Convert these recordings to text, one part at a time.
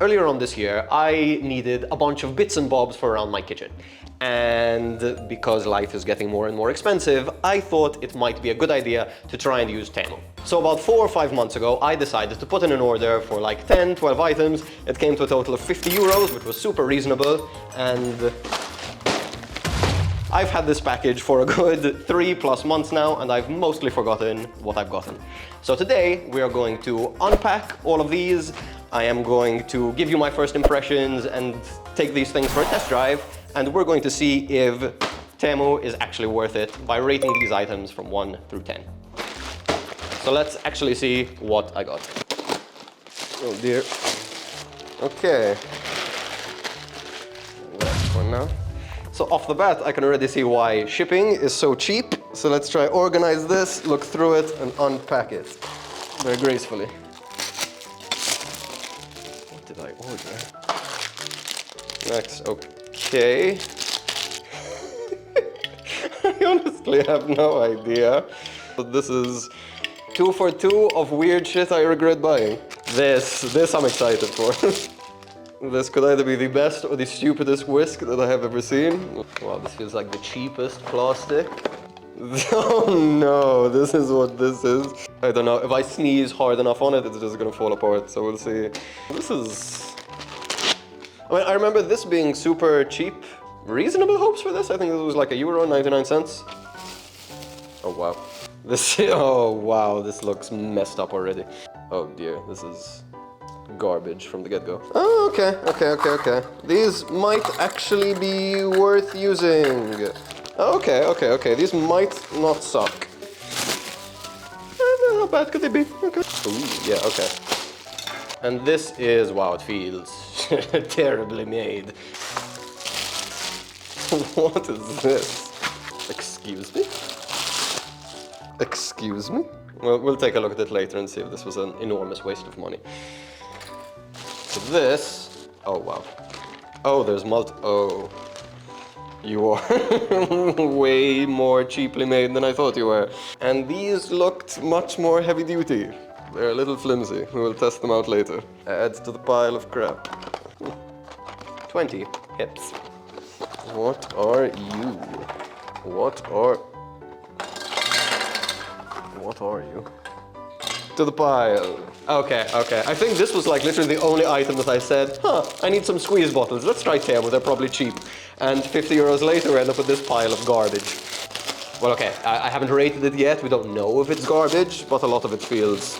Earlier on this year, I needed a bunch of bits and bobs for around my kitchen. And because life is getting more and more expensive, I thought it might be a good idea to try and use Temu. So about 4 or 5 months ago, I decided to put in an order for like 10, 12 items. It came to a total of 50 euros, which was super reasonable. And I've had this package for a good 3+ months now, and I've mostly forgotten what I've gotten. So today we are going to unpack all of these. I am going to give you my first impressions and take these things for a test drive, and we're going to see if Temu is actually worth it by rating these items from 1 through 10. So let's actually see what I got. Oh dear. Okay. Last one now. So off the bat, I can already see why shipping is so cheap. So let's try organize this, look through it, and unpack it very gracefully. What did I order? Next, okay. I honestly have no idea. But this is 2 for 2 of weird shit I regret buying. This I'm excited for. This could either be the best or the stupidest whisk that I have ever seen. Wow, this feels like the cheapest plastic. Oh no, this is what this is. I don't know, if I sneeze hard enough on it, it's just gonna fall apart, so we'll see. This is... I mean, I remember this being super cheap. Reasonable hopes for this? I think it was like €1, 99 cents. Oh wow. Oh wow, this looks messed up already. Oh dear, this is garbage from the get-go. Oh, okay. These might actually be worth using. Okay. These might not suck. How bad could they be? Okay. Ooh, yeah, okay. And this is, wow, it feels terribly made. What is this? Excuse me? Excuse me? Well, we'll take a look at it later and see if this was an enormous waste of money. So this, oh wow. Oh, there's oh. You are way more cheaply made than I thought you were. And these looked much more heavy duty. They're a little flimsy. We will test them out later. Adds to the pile of crap. 20 hips. What are you? What are you? To the pile. Okay. I think this was like literally the only item that I said, I need some squeeze bottles. Let's try Temu, they're probably cheap. And 50 euros later, we end up with this pile of garbage. Well, okay, I haven't rated it yet. We don't know if it's garbage, but a lot of it feels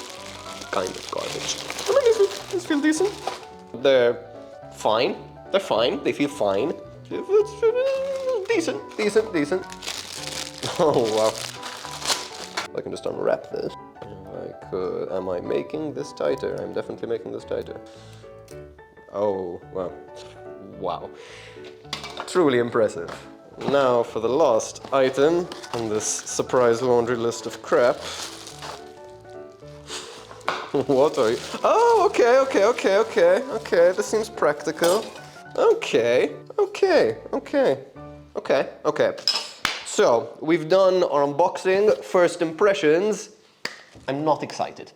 kind of garbage. I mean, these feel decent. They're fine. They're fine. They feel fine. Decent. Oh, wow. I can just unwrap this. Am I making this tighter? I'm definitely making this tighter. Oh, well. Wow. Truly impressive. Now for the last item on this surprise laundry list of crap. What are you? Oh, okay. This seems practical. Okay. So, we've done our unboxing, first impressions. I'm not excited.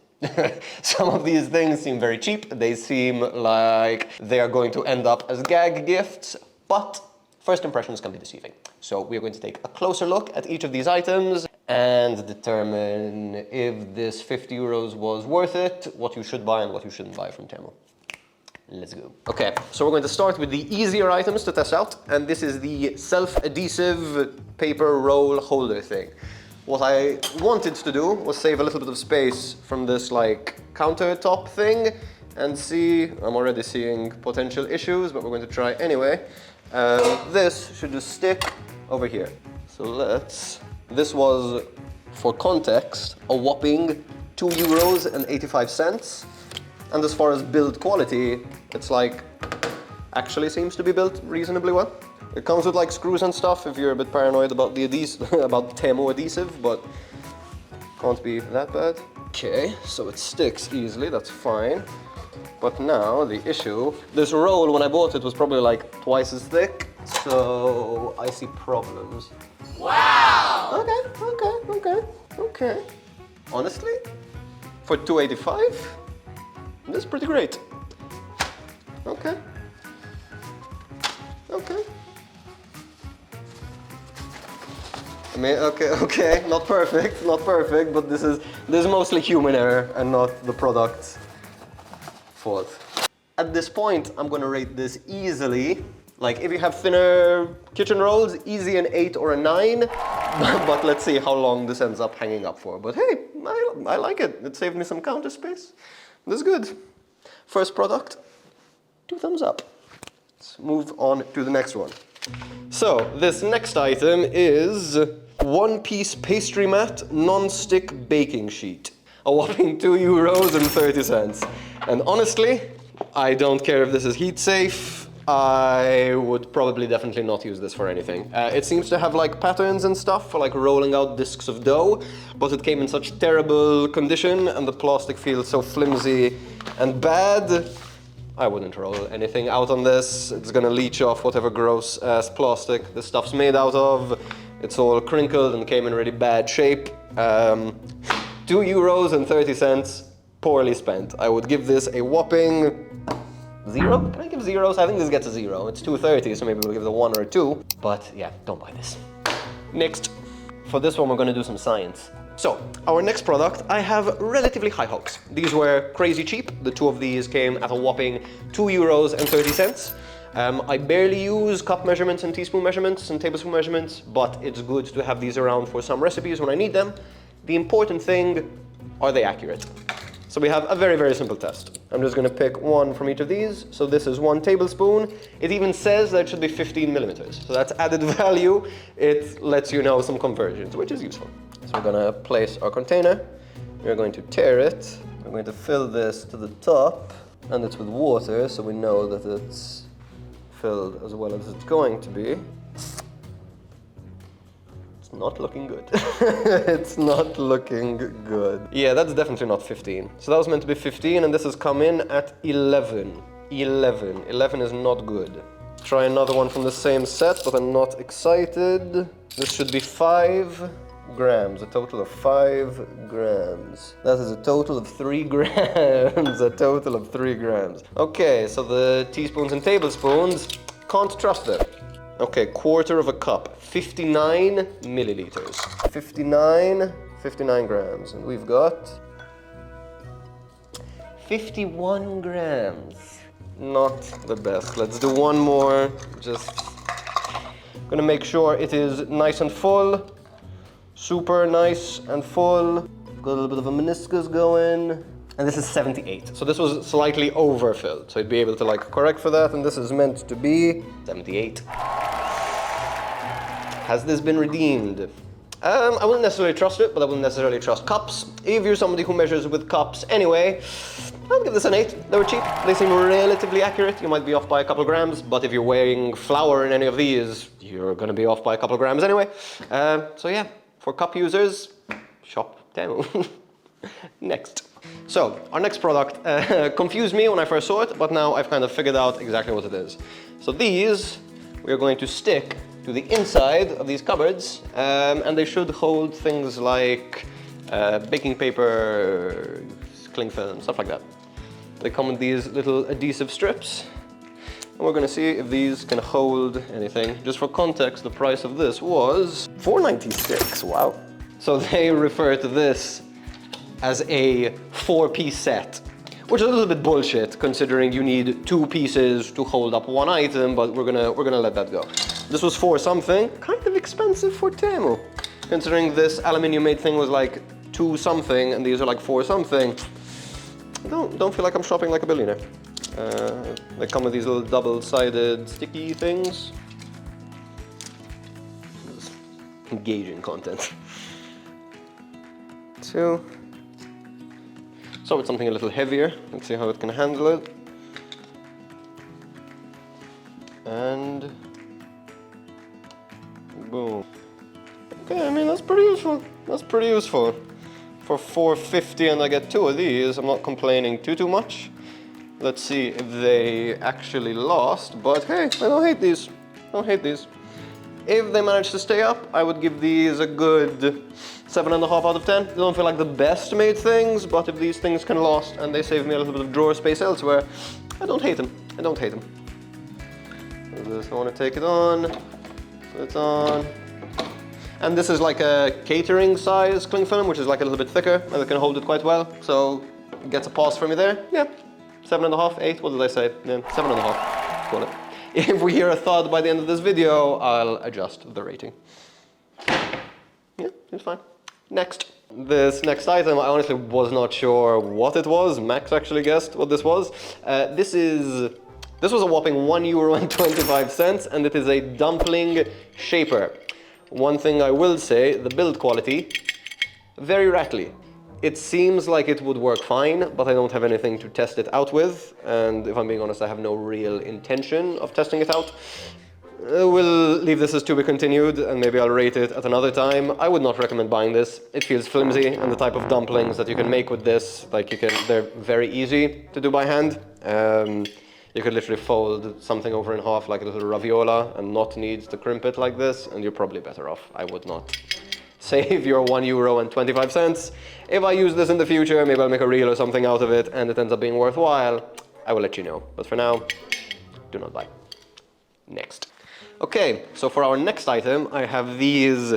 Some of these things seem very cheap. They seem like they are going to end up as gag gifts, but first impressions can be deceiving. So we're going to take a closer look at each of these items and determine if this 50 euros was worth it, what you should buy and what you shouldn't buy from Temu. Let's go. Okay, so we're going to start with the easier items to test out, and this is the self-adhesive paper roll holder thing. What I wanted to do was save a little bit of space from this like countertop thing and see, I'm already seeing potential issues, but we're going to try anyway. This should just stick over here. So this was, for context, a whopping €2.85. And as far as build quality, it's like, actually seems to be built reasonably well. It comes with like screws and stuff if you're a bit paranoid about the about Temu adhesive, but can't be that bad. Okay, so it sticks easily, that's fine. But now the issue, this roll when I bought it was probably like twice as thick, so I see problems. Wow! Okay. Honestly, for €2.85, this is pretty great. Okay. Okay. I mean, okay, not perfect, but this is mostly human error and not the product's fault. At this point, I'm gonna rate this easily. Like, if you have thinner kitchen rolls, easy an 8 or a 9. But let's see how long this ends up hanging up for. But hey, I like it. It saved me some counter space. This is good. First product, 2 thumbs up. Let's move on to the next one. So, this next item is one-piece pastry mat non-stick baking sheet. A whopping €2.30. And honestly, I don't care if this is heat safe. I would probably definitely not use this for anything. It seems to have like patterns and stuff for like rolling out discs of dough, but it came in such terrible condition and the plastic feels so flimsy and bad. I wouldn't roll anything out on this. It's gonna leach off whatever gross ass plastic this stuff's made out of. It's all crinkled and came in really bad shape. €2.30, poorly spent. I would give this a whopping 0? Can I give zeros? I think this gets a 0. It's $2.30, so maybe we'll give it a 1 or a 2. But yeah, don't buy this. Next, for this one, we're gonna do some science. So, our next product, I have relatively high hopes. These were crazy cheap. The 2 of these came at a whopping €2.30. I barely use cup measurements and teaspoon measurements and tablespoon measurements, but it's good to have these around for some recipes when I need them. The important thing, are they accurate? So we have a very, very simple test. I'm just gonna pick one from each of these. So this is 1 tablespoon. It even says that it should be 15 millimeters. So that's added value. It lets you know some conversions, which is useful. So we're gonna place our container. We're going to tear it. We're going to fill this to the top. And it's with water, so we know that it's filled as well as it's going to be. It's not looking good. It's not looking good. Yeah, that's definitely not 15. So that was meant to be 15, and this has come in at 11. 11 is not good. Try another one from the same set, but I'm not excited. This should be 5 grams, a total of 5 grams. That is a total of 3 grams, a total of 3 grams. Okay, so the teaspoons and tablespoons, can't trust them. Okay, quarter of a cup, 59 milliliters. 59 grams, and we've got 51 grams. Not the best. Let's do one more. Just gonna make sure it is nice and full. Super nice and full. Got a little bit of a meniscus going. And this is 78. So this was slightly overfilled. So you'd be able to like correct for that. And this is meant to be 78. Has this been redeemed? I wouldn't necessarily trust it, but I wouldn't necessarily trust cups. If you're somebody who measures with cups anyway, I'll give this an 8. They were cheap. They seem relatively accurate. You might be off by a couple of grams, but if you're weighing flour in any of these, you're gonna be off by a couple of grams anyway. So yeah, for cup users, shop Temu. Next. So, our next product confused me when I first saw it, but now I've kind of figured out exactly what it is. So these, we're going to stick to the inside of these cupboards, and they should hold things like baking paper, cling film, stuff like that. They come with these little adhesive strips, and we're gonna see if these can hold anything. Just for context, the price of this was $4.96, wow. So they refer to this as a 4-piece set, which is a little bit bullshit considering you need 2 pieces to hold up one item, but we're gonna let that go. This was 4 something, kind of expensive for Temu, considering this aluminium made thing was like 2 something and these are like 4 something. Don't feel like I'm shopping like a billionaire. They come with these little double-sided sticky things. Engaging content. 2. So it's something a little heavier. Let's see how it can handle it. And boom. Okay, I mean that's pretty useful. That's pretty useful. For $4.50 and I get 2 of these, I'm not complaining too much. Let's see if they actually last, but hey, I don't hate these. I don't hate these. If they manage to stay up, I would give these a good 7.5 out of 10. They don't feel like the best made things, but if these things can last and they save me a little bit of drawer space elsewhere, I don't hate them. I don't hate them. I want to take it on, put it on. And this is like a catering size cling film, which is like a little bit thicker, and it can hold it quite well. So it gets a pass for me there. Yeah, 7.5, 8, what did I say? Yeah, 7.5, call it. If we hear a thud by the end of this video, I'll adjust the rating. Yeah, it's fine. Next. This next item, I honestly was not sure what it was. Max actually guessed what this was. This was a whopping €1.25, and it is a dumpling shaper. One thing I will say, the build quality, very rattly. It seems like it would work fine, but I don't have anything to test it out with. And if I'm being honest, I have no real intention of testing it out. We'll leave this as to be continued, and maybe I'll rate it at another time. I would not recommend buying this. It feels flimsy, and the type of dumplings that you can make with this, they're very easy to do by hand. You could literally fold something over in half like a little raviola and not need to crimp it like this, and you're probably better off. I would not save your €1.25. If I use this in the future, maybe I'll make a reel or something out of it and it ends up being worthwhile, I will let you know. But for now, do not buy. Next. Okay, so for our next item, I have these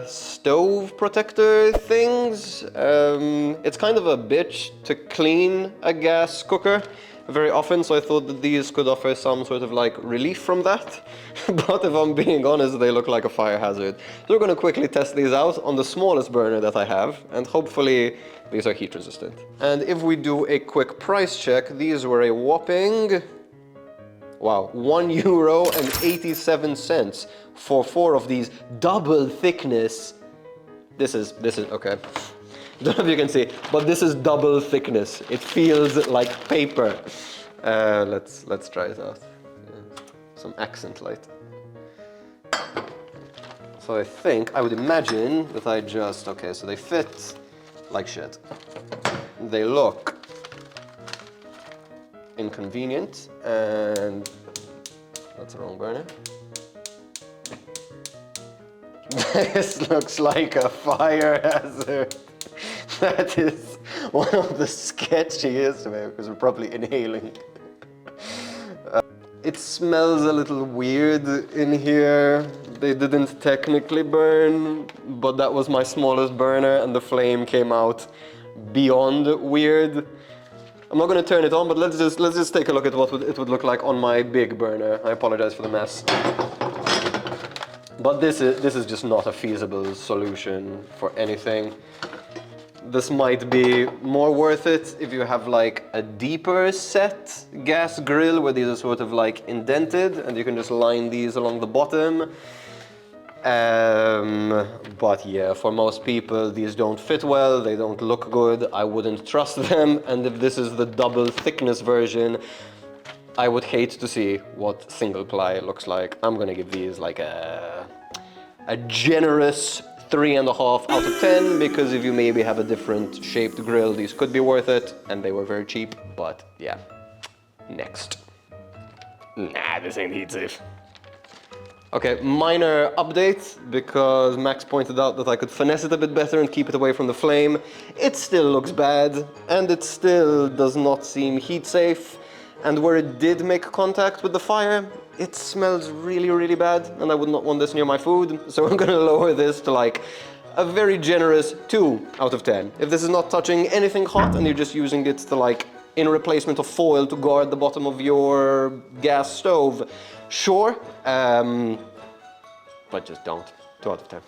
stove protector things. It's kind of a bitch to clean a gas cooker very often, so I thought that these could offer some sort of like relief from that. But if I'm being honest, they look like a fire hazard. So we're going to quickly test these out on the smallest burner that I have, and hopefully these are heat resistant. And if we do a quick price check, these were a whopping, wow, €1.87 for 4 of these double thickness. This is okay. Don't know if you can see, but this is double thickness. It feels like paper. Let's try it out. Some accent light. So I think, I would imagine that I just, okay, so they fit like shit. They look inconvenient, and that's the wrong burner. This looks like a fire hazard. That is one of the sketchiest, because we're probably inhaling. It smells a little weird in here. They didn't technically burn, but that was my smallest burner, and the flame came out beyond weird. I'm not going to turn it on, but let's just take a look at what it would look like on my big burner. I apologize for the mess. But this is just not a feasible solution for anything. This might be more worth it if you have like a deeper set gas grill where these are sort of like indented and you can just line these along the bottom. But yeah, for most people these don't fit well, they don't look good, I wouldn't trust them, and if this is the double thickness version, I would hate to see what single ply looks like. I'm gonna give these like a generous 3.5 out of 10, because if you maybe have a different shaped grill, these could be worth it, and they were very cheap, but yeah. Next. Nah, this ain't heat safe. Okay, minor update, because Max pointed out that I could finesse it a bit better and keep it away from the flame. It still looks bad, and it still does not seem heat safe, and where it did make contact with the fire, it smells really, really bad, and I would not want this near my food, so I'm gonna lower this to like a very generous 2 out of 10. If this is not touching anything hot and you're just using it to like in replacement of foil to guard the bottom of your gas stove, sure, but just don't. 2 out of 10.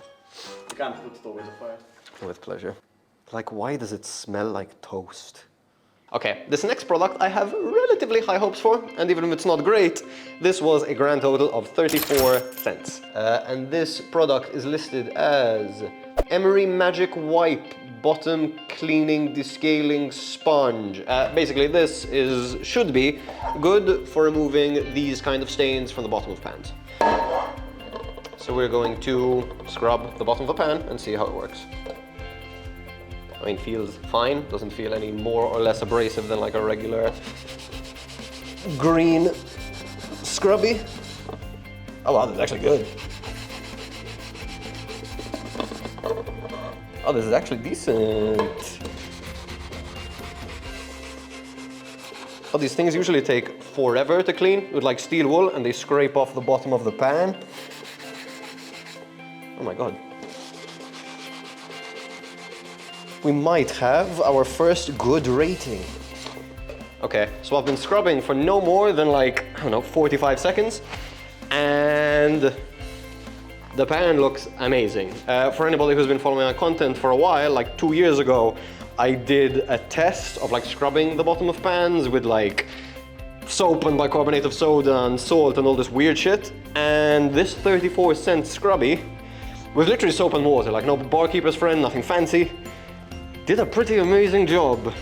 You can't put it always on fire. With pleasure. Like, why does it smell like toast? Okay, this next product I have relatively high hopes for, and even if it's not great, this was a grand total of 34 cents. And this product is listed as Emery Magic Wipe Bottom Cleaning Descaling Sponge. Basically, this should be good for removing these kind of stains from the bottom of pans. So we're going to scrub the bottom of the pan and see how it works. I mean, feels fine, doesn't feel any more or less abrasive than like a regular green scrubby. Oh wow, this is actually good. Oh, this is actually decent. Oh, these things usually take forever to clean with like steel wool, and they scrape off the bottom of the pan. Oh my God. We might have our first good rating. Okay, so I've been scrubbing for no more than like, I don't know, 45 seconds. And the pan looks amazing. For anybody who's been following my content for a while, like 2 years ago, I did a test of like scrubbing the bottom of pans with like soap and bicarbonate of soda and salt and all this weird shit. And this 34-cent scrubby, with literally soap and water, like no barkeeper's friend, nothing fancy, did a pretty amazing job.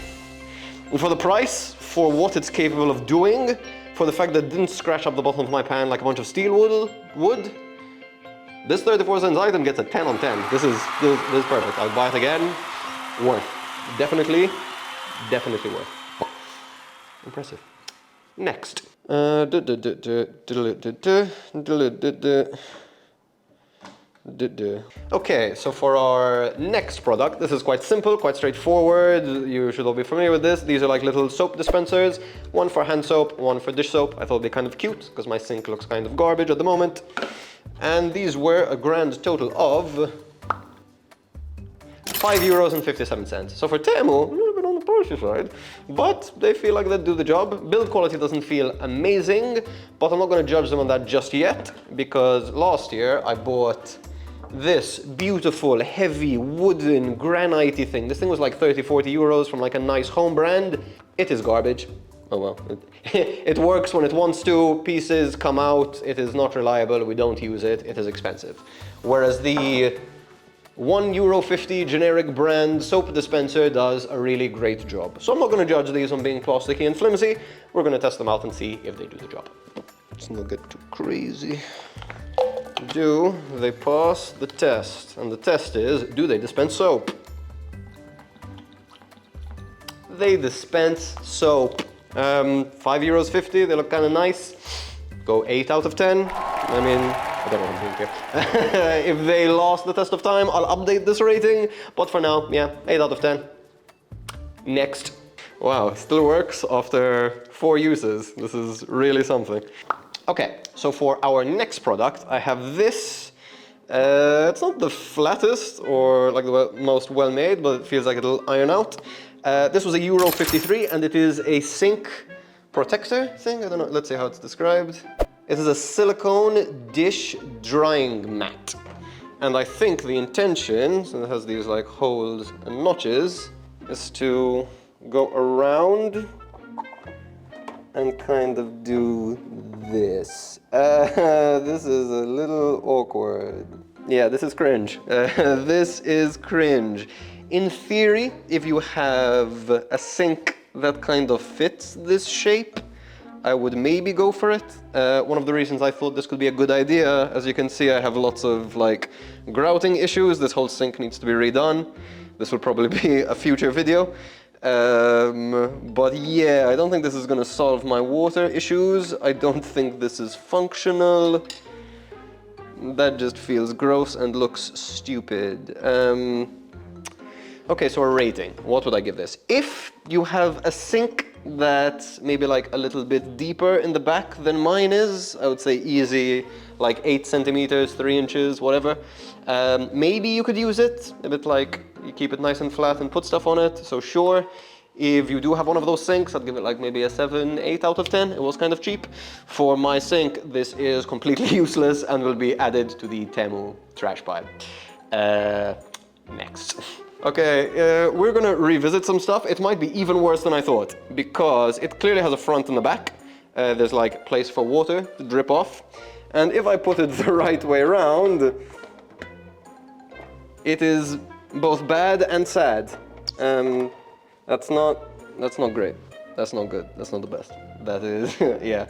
And for the price, for what it's capable of doing, for the fact that it didn't scratch up the bottom of my pan like a bunch of steel wood, this 34-cent item gets a 10 on 10. This is perfect. I'll buy it again. Worth. Definitely worth. Impressive. Next. Okay, so for our next product, this is quite simple, quite straightforward. You should all be familiar with this. These are like little soap dispensers, one for hand soap, one for dish soap. I thought it'd be kind of cute because my sink looks kind of garbage at the moment. And these were a grand total of €5.57. So for Temu, a little bit on the pricey side, but they feel like they do the job. Build quality doesn't feel amazing, but I'm not going to judge them on that just yet, because last year I bought this beautiful, heavy, wooden, granite-y thing. This thing was like 30-40 euros from like a nice home brand. It is garbage. Oh well, it works when it wants to, pieces come out, it is not reliable, we don't use it, it is expensive. Whereas the €1.50 generic brand soap dispenser does a really great job. So I'm not going to judge these on being plasticky and flimsy, we're going to test them out and see if they do the job. Let's not get too crazy. Do they pass the test? And the test is, do they dispense soap? They dispense soap. €5.50, they look kind of nice. Go 8 out of 10. I mean, I don't know what I'm doing here. If they last the test of time, I'll update this rating. But for now, yeah, 8 out of 10. Next. Wow, still works after 4 uses. This is really something. Okay, so for our next product, I have this. It's not the flattest or like the most well-made, but it feels like it'll iron out. This was a €1.53, and it is a sink protector thing. I don't know, let's see how it's described. It is a silicone dish drying mat. And I think the intention, so it has these like holes and notches, is to go around and kind of do this. This is a little awkward. Yeah, this is cringe. This is cringe. In theory, if you have a sink that kind of fits this shape, I would maybe go for it. One of the reasons I thought this could be a good idea, as you can see, I have lots of like grouting issues. This whole sink needs to be redone. This will probably be a future video. But yeah, I don't think this is gonna solve my water issues. I don't think this is functional. That just feels gross and looks stupid. Okay, so a rating. What would I give this? If you have a sink that's maybe like a little bit deeper in the back than mine is, I would say easy, like 8 centimeters, 3 inches, whatever. Maybe you could use it, a bit like you keep it nice and flat and put stuff on it, so sure. If you do have one of those sinks, I'd give it like maybe a 7, 8 out of 10. It was kind of cheap. For my sink, this is completely useless and will be added to the Temu trash pile. Next. Okay, we're gonna revisit some stuff. It might be even worse than I thought, because it clearly has a front and a back. There's like place for water to drip off. And if I put it the right way around, it is both bad and sad. That's not great. That's not good. That's not the best. That is, yeah.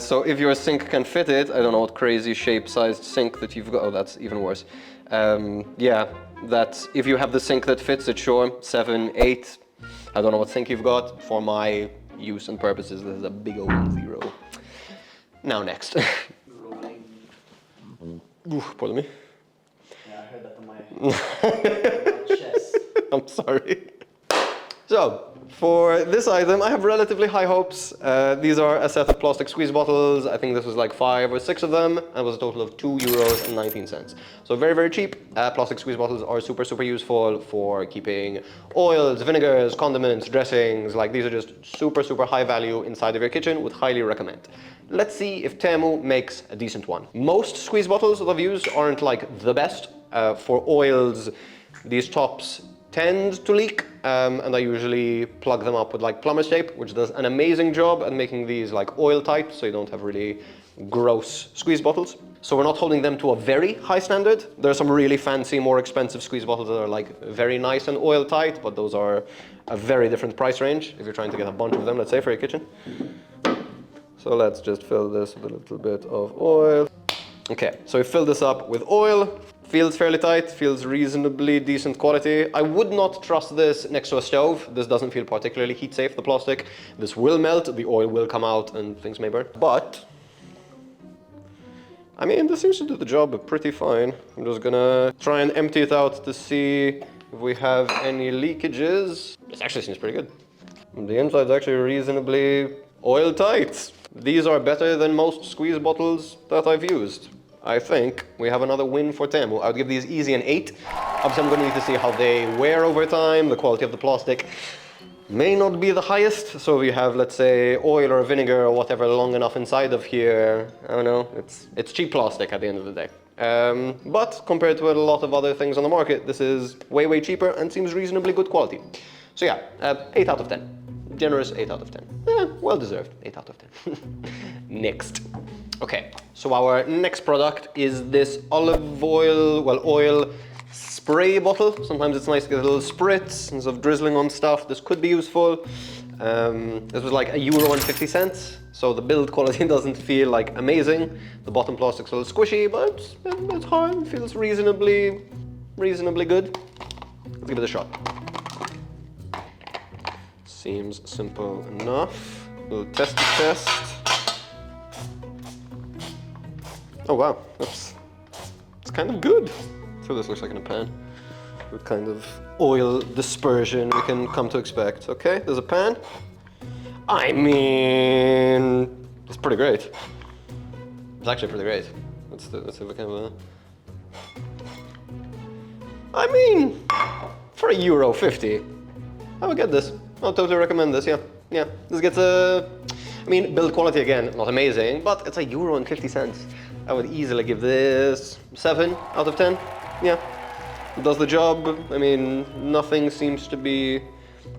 So if your sink can fit it, I don't know what crazy shape-sized sink that you've got. Oh, that's even worse. Yeah, that if you have the sink that fits it, sure, 7, 8. I don't know what sink you've got. For my use and purposes, this is a big old 0. Now next. Pardon me. Yeah, I heard that on my chest. I'm sorry. So, for this item, I have relatively high hopes. These are a set of plastic squeeze bottles. I think this was like 5 or 6 of them, and it was a total of €2.19. So very, very cheap. Plastic squeeze bottles are super, super useful for keeping oils, vinegars, condiments, dressings. Like these are just super, super high value inside of your kitchen. Would highly recommend. Let's see if Temu makes a decent one. Most squeeze bottles that I've used aren't like the best. For oils, these tops tend to leak, and I usually plug them up with like plumber's tape, which does an amazing job at making these like oil tight, so you don't have really gross squeeze bottles. So we're not holding them to a very high standard. There are some really fancy, more expensive squeeze bottles that are like very nice and oil tight, but those are a very different price range if you're trying to get a bunch of them, let's say, for your kitchen. So let's just fill this with a little bit of oil. Okay, so we fill this up with oil. Feels fairly tight, feels reasonably decent quality. I would not trust this next to a stove. This doesn't feel particularly heat safe, the plastic. This will melt, the oil will come out, and things may burn. But, I mean, this seems to do the job pretty fine. I'm just gonna try and empty it out to see if we have any leakages. This actually seems pretty good. The inside's actually reasonably oil tight. These are better than most squeeze bottles that I've used. I think we have another win for Temu. I would give these easy an 8. Obviously, I'm going to need to see how they wear over time. The quality of the plastic may not be the highest. So if you have, let's say, oil or vinegar or whatever long enough inside of here, I don't know, it's cheap plastic at the end of the day. But compared to a lot of other things on the market, this is way, way cheaper and seems reasonably good quality. So yeah, 8 out of 10. Generous 8 out of 10. Well deserved, 8 out of 10. Next. Okay, so our next product is this olive oil, oil spray bottle. Sometimes it's nice to get a little spritz instead of drizzling on stuff. This could be useful. This was like €1.50, so the build quality doesn't feel like amazing. The bottom plastic's a little squishy, but it's hard. It feels reasonably good. Let's give it a shot. Seems simple enough. Little testy test. Oh wow, it's kind of good. So this looks like in a pan. What kind of oil dispersion we can come to expect. Okay, there's a pan. I mean, it's pretty great. It's actually pretty great. Let's see if we can I mean, for €1.50, I would get this. I'll totally recommend this, yeah. This gets a... I mean, build quality again, not amazing, but it's €1.50. I would easily give this 7 out of 10. Yeah, it does the job. I mean, nothing seems to be...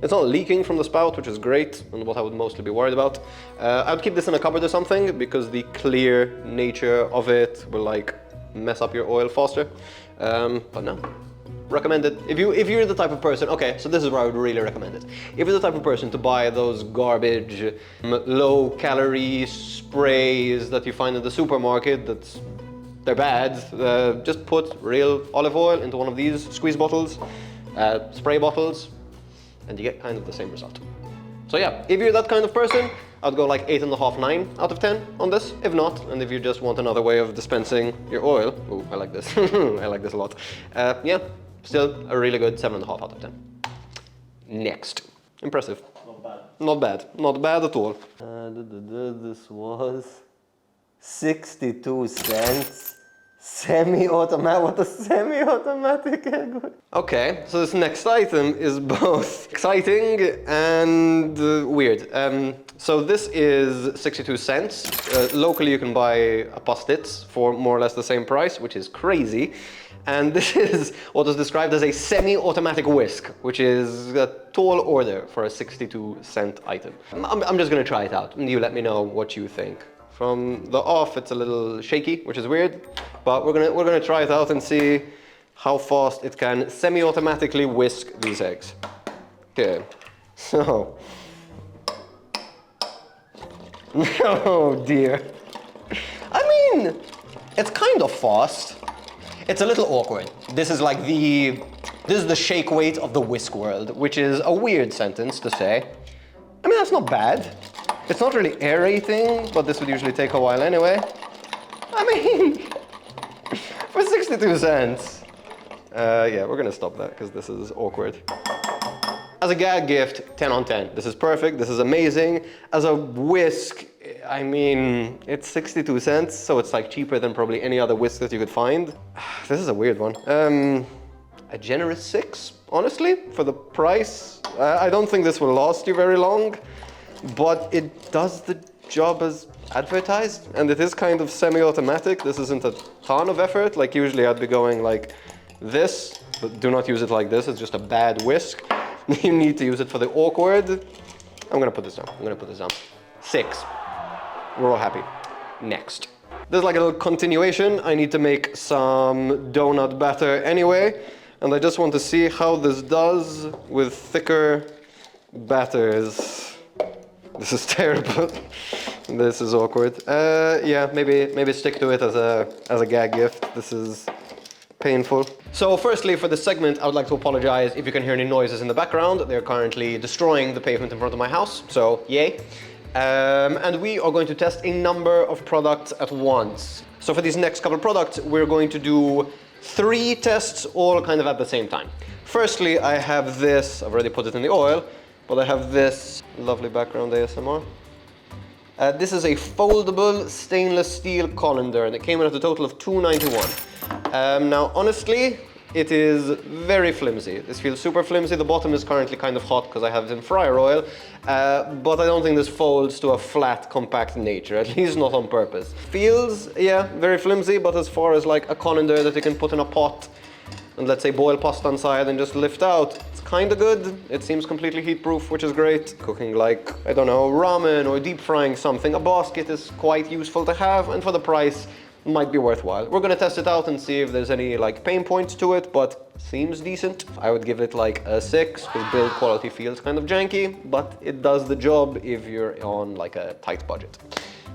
It's not leaking from the spout, which is great, and what I would mostly be worried about. I would keep this in a cupboard or something, because the clear nature of it will like mess up your oil faster. But no. Recommend it. If you're the type of person, okay, so this is where I would really recommend it. If you're the type of person to buy those garbage, low-calorie sprays that you find in the supermarket, they're bad, just put real olive oil into one of these squeeze bottles, spray bottles, and you get kind of the same result. So yeah, if you're that kind of person, I'd go like 8.5, 9 out of 10 on this. If not, and if you just want another way of dispensing your oil, ooh, I like this. I like this a lot. Yeah. Still a really good 7.5 out of 10. Next. Impressive. Not bad. Not bad. Not bad at all. This was 62 cents. Semi-automatic. What a semi-automatic egg. Okay, so this next item is both exciting and weird. So this is 62 cents. Locally you can buy a pastits for more or less the same price, which is crazy. And this is what is described as a semi-automatic whisk, which is a tall order for a 62-cent item. I'm just gonna try it out, and you let me know what you think. From the off, it's a little shaky, which is weird, but we're gonna try it out and see how fast it can semi-automatically whisk these eggs. Okay, so. Oh dear. I mean, it's kind of fast. It's a little awkward. This is the shake weight of the whisk world, which is a weird sentence to say. I mean, that's not bad. It's not really aerating, but this would usually take a while anyway. I mean, for 62 cents. Yeah, we're gonna stop that because this is awkward. As a gag gift, 10 on 10. This is perfect, this is amazing. As a whisk, I mean, it's 62 cents, so it's like cheaper than probably any other whisk that you could find. This is a weird one. A generous 6, honestly, for the price. I don't think this will last you very long, but it does the job as advertised, and it is kind of semi-automatic. This isn't a ton of effort. Like usually I'd be going like this, but do not use it like this. It's just a bad whisk. You need to use it for the awkward. I'm gonna put this down. 6. We're all happy. Next. There's like a little continuation. I need to make some donut batter anyway, and I just want to see how this does with thicker batters. This is terrible. This is awkward. Yeah, maybe stick to it as a gag gift. This is painful. So firstly, for this segment, I would like to apologize if you can hear any noises in the background. They're currently destroying the pavement in front of my house, so yay. And we are going to test a number of products at once. So for these next couple of products, we're going to do 3 tests all kind of at the same time. Firstly, I have this, I've already put it in the oil, but I have this lovely background ASMR. This is a foldable stainless steel colander, and it came in at a total of $2.91. Now, honestly, it is very flimsy. This feels super flimsy. The bottom is currently kind of hot because I have it in fryer oil, but I don't think this folds to a flat, compact nature, at least not on purpose. Feels, yeah, very flimsy, but as far as like a colander that you can put in a pot and let's say boil pasta inside and just lift out, it's kind of good. It seems completely heat-proof, which is great. Cooking like, I don't know, ramen or deep frying something, a basket is quite useful to have, and for the price, might be worthwhile. We're gonna test it out and see if there's any like pain points to it, but seems decent. I would give it like a 6, because build quality feels kind of janky, but it does the job if you're on like a tight budget.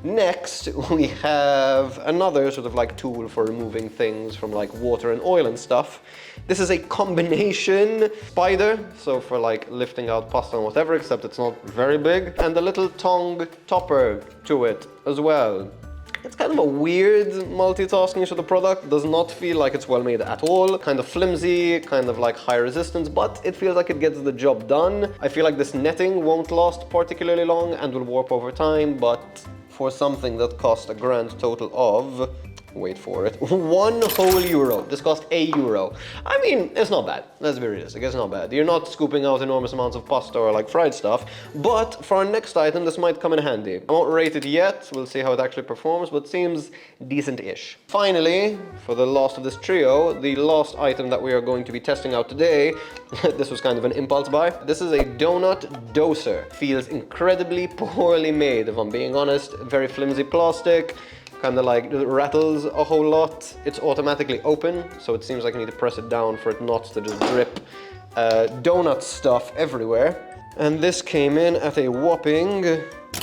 Next, we have another sort of like tool for removing things from like water and oil and stuff. This is a combination spider, so for like lifting out pasta and whatever, except it's not very big, and a little tongue topper to it as well. It's kind of a weird multitasking sort of product. Does not feel like it's well made at all. Kind of flimsy, kind of like high resistance, but it feels like it gets the job done. I feel like this netting won't last particularly long and will warp over time, but for something that cost a grand total of, wait for it, €1. This cost €1. I mean, it's not bad. Let's be realistic, it's not bad. You're not scooping out enormous amounts of pasta or like fried stuff, but for our next item, this might come in handy. I won't rate it yet, we'll see how it actually performs, but seems decent-ish. Finally, for the last of this trio, the last item that we are going to be testing out today, this was kind of an impulse buy. This is a donut doser. Feels incredibly poorly made, if I'm being honest. Very flimsy plastic. Kind of like rattles a whole lot. It's automatically open, so it seems like I need to press it down for it not to just drip donut stuff everywhere. And this came in at a whopping,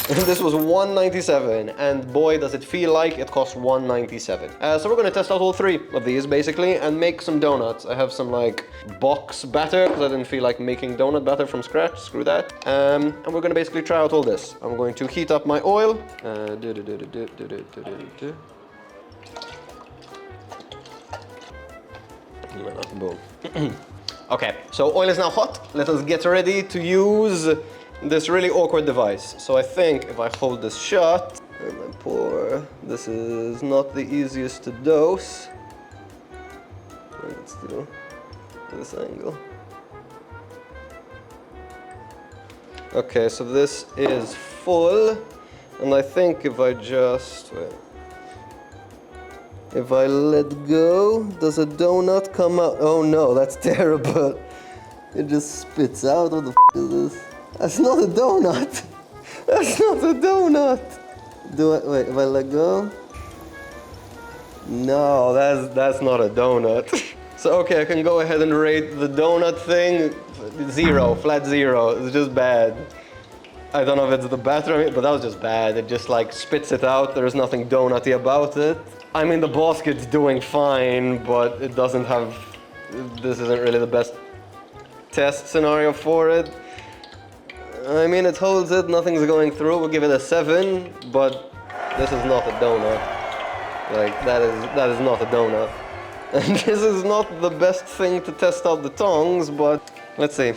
this was $1.97, and boy does it feel like it cost $1.97. So we're gonna test out all 3 of these basically and make some donuts. I have some like box batter because I didn't feel like making donut batter from scratch, screw that. And we're gonna basically try out all this. I'm going to heat up my oil. Boom. Okay, so oil is now hot. Let us get ready to use this really awkward device. So I think if I hold this shut and I pour, this is not the easiest to dose. Let's do this angle. Okay, so this is full, and I think if I just, wait. If I let go, does a donut come out? Oh no, that's terrible. It just spits out. What the f is this? That's not a donut. That's not a donut. Wait, if I let go? No, that's not a donut. So okay, I can go ahead and rate the donut thing 0, flat 0. It's just bad. I don't know if it's the batter, but that was just bad. It just like spits it out. There's nothing donutty about it. I mean, the basket's doing fine, but it doesn't have, this isn't really the best test scenario for it. I mean, it holds it, nothing's going through. We'll give it a 7, but this is not a donut. Like, that is not a donut. And this is not the best thing to test out the tongs, but let's see.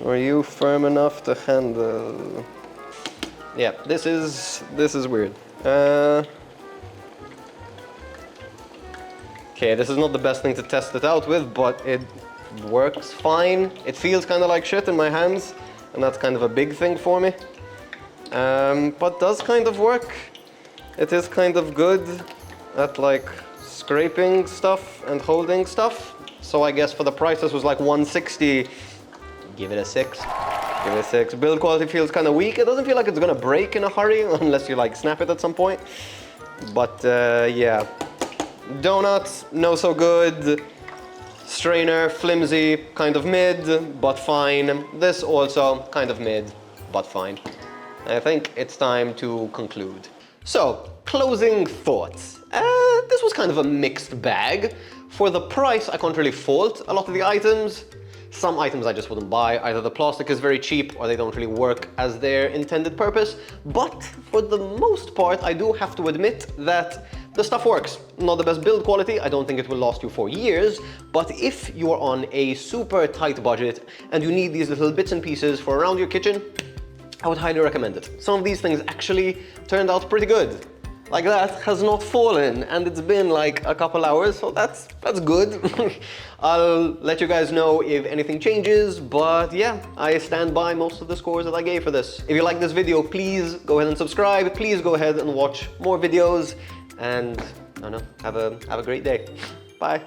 Are you firm enough to handle? Yeah, this is weird. Okay, this is not the best thing to test it out with, but it works fine. It feels kind of like shit in my hands, and that's kind of a big thing for me. But does kind of work. It is kind of good at like scraping stuff and holding stuff. So I guess for the price this was like 160. Give it a 6. Give it a 6. Build quality feels kind of weak. It doesn't feel like it's gonna break in a hurry unless you like snap it at some point. But yeah. Donuts, no so good. Strainer, flimsy, kind of mid, but fine. This also kind of mid, but fine. I think it's time to conclude. So, closing thoughts. This was kind of a mixed bag. For the price, I can't really fault a lot of the items. Some items I just wouldn't buy. Either the plastic is very cheap or they don't really work as their intended purpose. But for the most part, I do have to admit that the stuff works. Not the best build quality, I don't think it will last you for years, but if you are on a super tight budget and you need these little bits and pieces for around your kitchen, I would highly recommend it. Some of these things actually turned out pretty good. Like that has not fallen, and it's been like a couple hours, so that's good. I'll let you guys know if anything changes, but yeah, I stand by most of the scores that I gave for this. If you like this video, please go ahead and subscribe. Please go ahead and watch more videos, and I don't know, have a great day. Bye.